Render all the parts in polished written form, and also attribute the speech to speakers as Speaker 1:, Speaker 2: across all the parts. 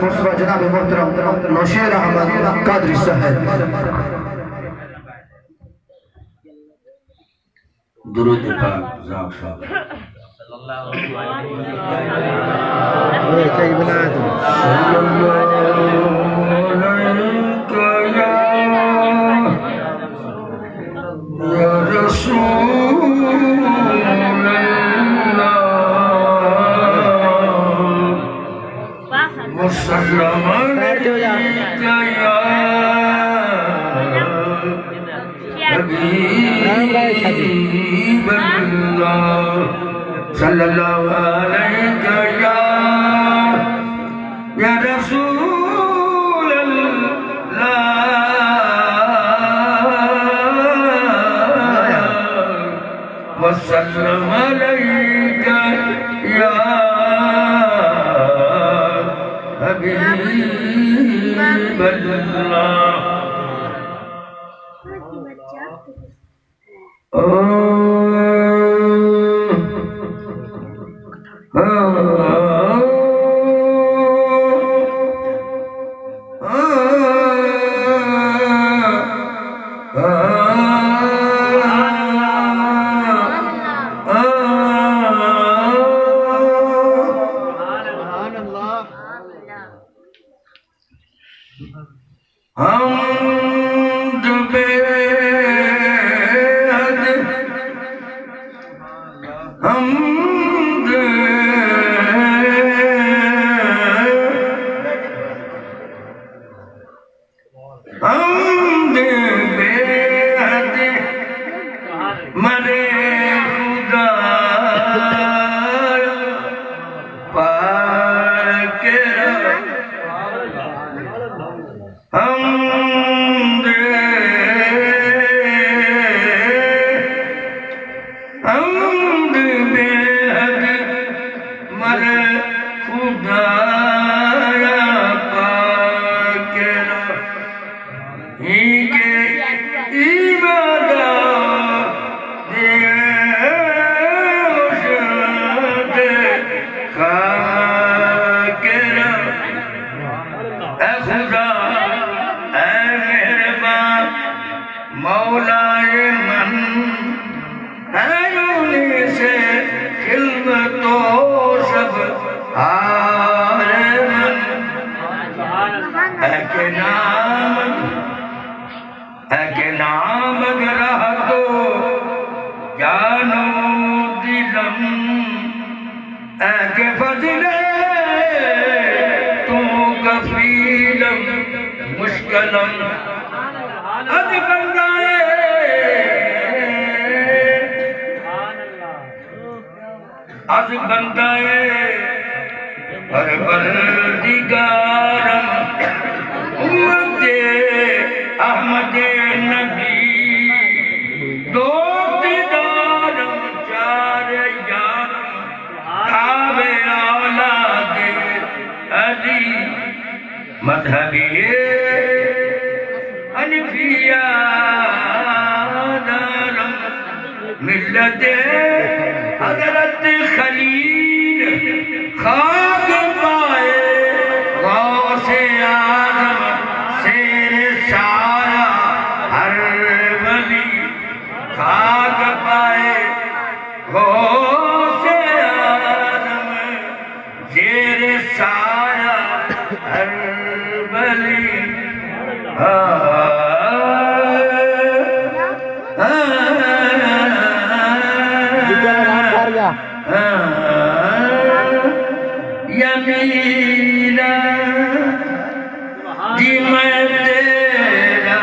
Speaker 1: خسرہ جناب محترم نوشیر احمد قادری صاحب.
Speaker 2: درود پاک ذاق صاحب یا رسول اللہ وسلم علیکہ یا حبیب اللہ صلی اللہ علیہ یا رسول اللہ وسلم علیہ یا حبیب اللہ. از بندائے پروردگارم امت احمد نبی دوست دارم چار یارم تابع اولاد علی مذہبی حنفیہ دارم ملت حضرت خلیل خاک پائے غوث اعظم سیر سایہ ہر ولی خاک پائے غوث اعظم سیر سایہ ہر ولی یمینا جی میں تیرا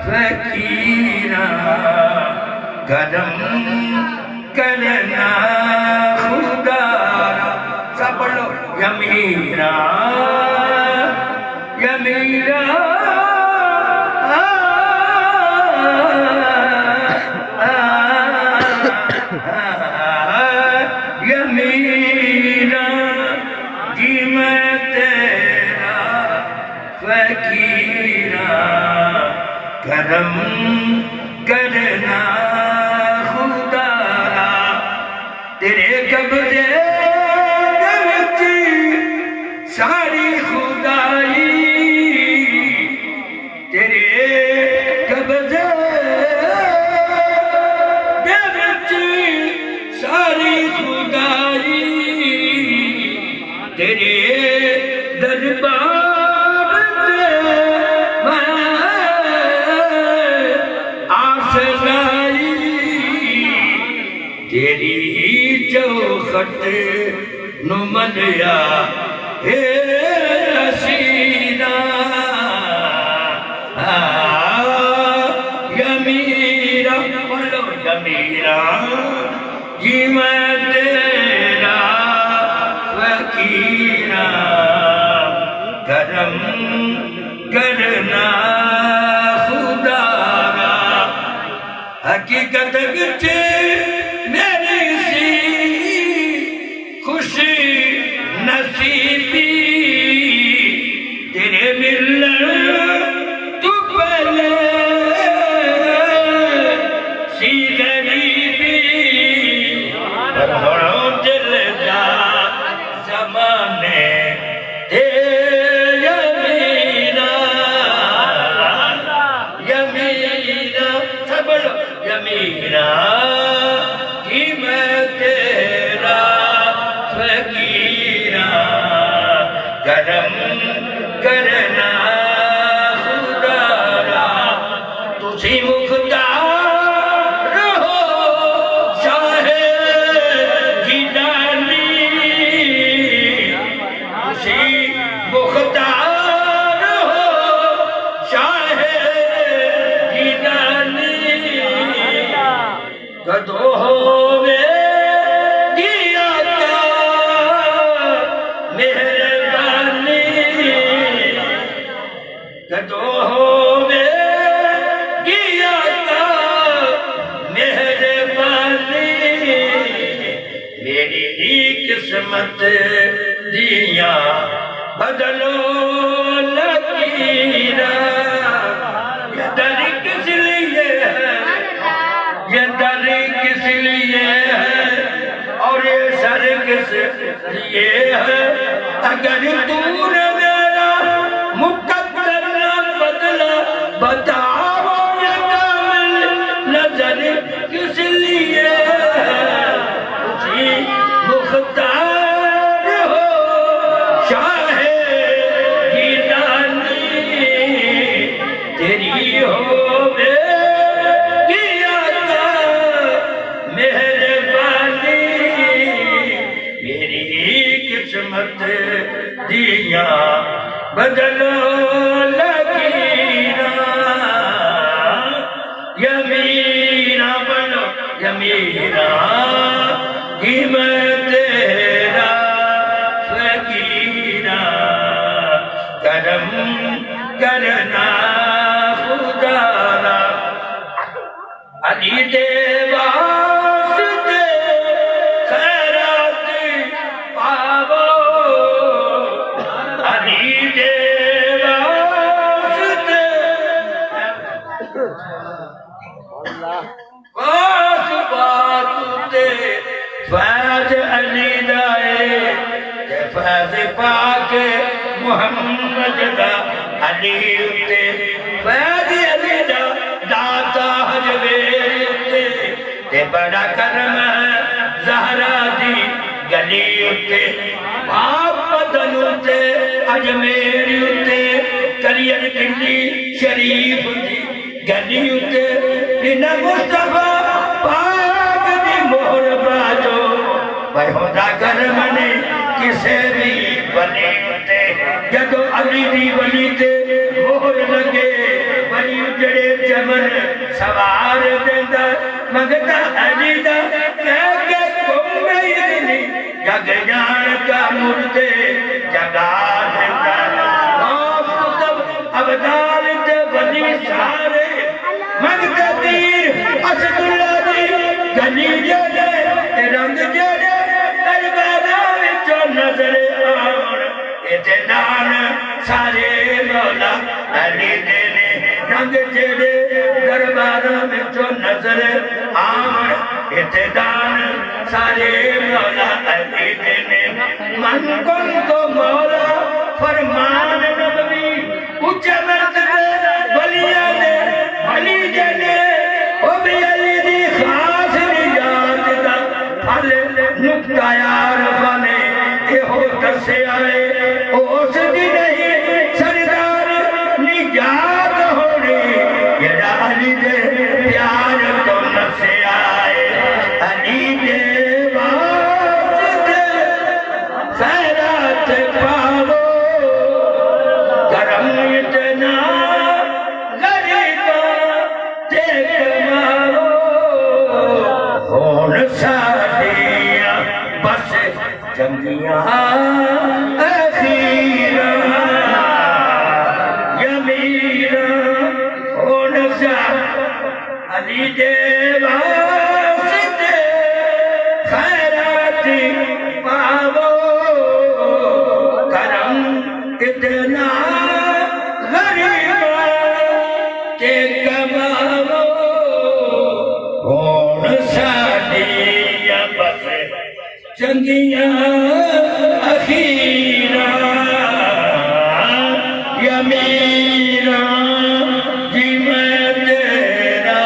Speaker 2: فقیرہ قدم کرنا خدا سب پڑھ لو یمینا یمینا کرم کرنا خدا تیرے قبضے وچ ساری تیرے دربار میں آس لائی تیری چوکھٹ نو منیا ہے رسیدہ یا میرا بولو یا میرا جی میں تیرا فقیرہ کرم کرنا خدا را حقیقت گچے میری سی خوشی نصیبی تیرے ملن تو پہلے سی غریبی پر ہڑو دل دا زمانے یا میرا سب بولو یا میرا کہ میں تیرا فقیرہ کرم کرنا خدا را تجھی مختار ہو شاہ گیلانی تجھی مختار ہو شاہ گیلانی کدو ہوئے گیا کا مہربانی کدو ہوئے گیا کا مہربانی میری قسمت دیا بدلو لکیرہ یہ در کس لیے ہے یہ در کس لیے ہے اور یہ سر کس لیے ہے اگر تو نے میرا مقدر نہ بدلا بتاؤ یہ کامل نظر کس لیے ہے تجھی مختار ہو شاہ گیلانی تیری ہوئے گیا کا مہربانی میری قسمت دیا بدلو لکیرہ یا میرا بولو یا میرا کہ میں تیرا فقیرہ کرم کرنا خدا را علی دے واسطے خیرات پاو علی دے واسطے واسطے فیض علی دائے فیض پاک محمد دا علی اتے فیض علی دا داتا حجویر اتے تے بڑا کرم زہرا دی گلی اتے باپ بدن اتے اجمیر اتے کریر کلی شریف دی گلی اتے بنا مصطفیٰ پاک دی مہر باجو بھائی خدا کرم نے کسے بھی ولی تے جدو علی دی ولی تے مہر لگے ولی جڑے چمن سوار دیندا منگتا علی دا کہہ کے کم نہیں دلی جگ جان کا مردے جگا دیندا خوف کتب ابدال تے ولی سارے منگتا تیر اسد اللہ دی گلی جڑے رنگ جڑے دربارہ وچوں نظر آون اتنان سارے مولا علی دے نے رنگ جڑے دربارہ وچوں نظر آون اتنان سارے مولا علی دے نے من کن تو مولا فرمان نبوی اونچے مرتبے ولیاں نے علی دے نے او بھی علی دی خاص نجات دا پھل نکتا یار بنے یہ ہو نسے آئے اس دی نہیں سردار نجات ہونے یہ علی دے پیار تو نسے آئے علی دے واسطے خیرات پاو کرم اتنا غریبا تے کماو ہون سادیاں بس چنگیاں اخیرا یمیرا ہون علی دے واسطے خیرات پاو کرم اتنا غریبا کہ کماو ہون سادیاں بس چنگیاں اخیرا یمیرا جی میں تیرا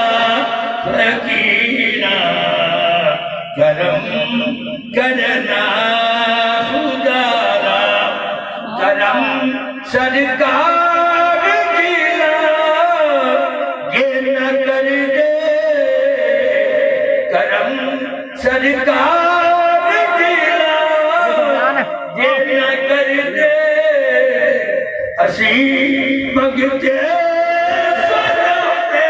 Speaker 2: فقیرا کرم کرنا خدارا کرم سرکار جیلا یہ نہ کر دے کرم سرکار جیلا یہ نہ کر دے اسی مگتے سراتے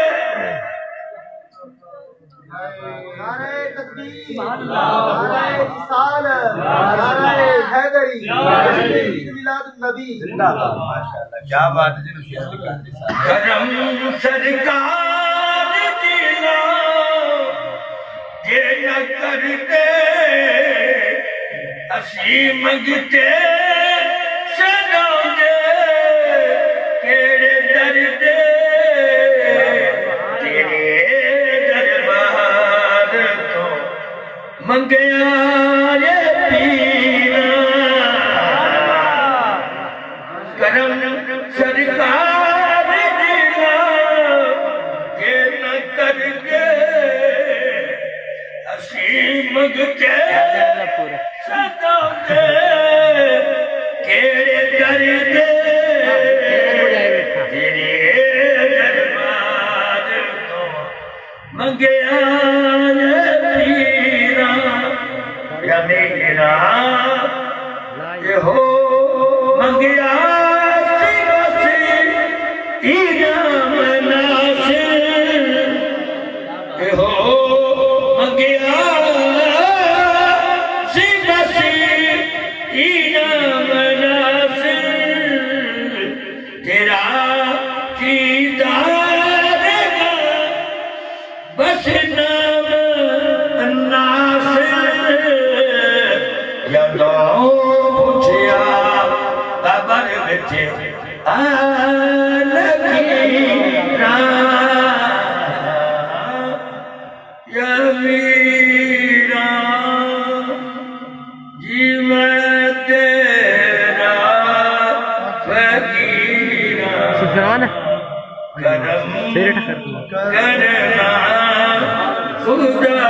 Speaker 3: نعرہ تکبیر، نعرہ رسالت، نعرہ حیدری، عید میلاد النبی۔
Speaker 1: کیا بات ہے جنہوں شیعہ لکھا
Speaker 2: کرم سرکار جیلا یہ نہ کر دے اسی مگتے سراتے کیڑے درد تیرے دربار تو منگیا یہ پینا کرم سرکار دینا یہ نہ کر کے اسی مگتے سراتے کیڑے درد منگیا پیرا یا میرا یہ ہو منگیا انعام ناصر یہ ہو منگیا انعام ناصر تیرا دیدار بس نام ناصر یا دو پوچھیا خبر بچے لگیرا یا میرا جی میں تیرا فقیرا کرم کرنا خدا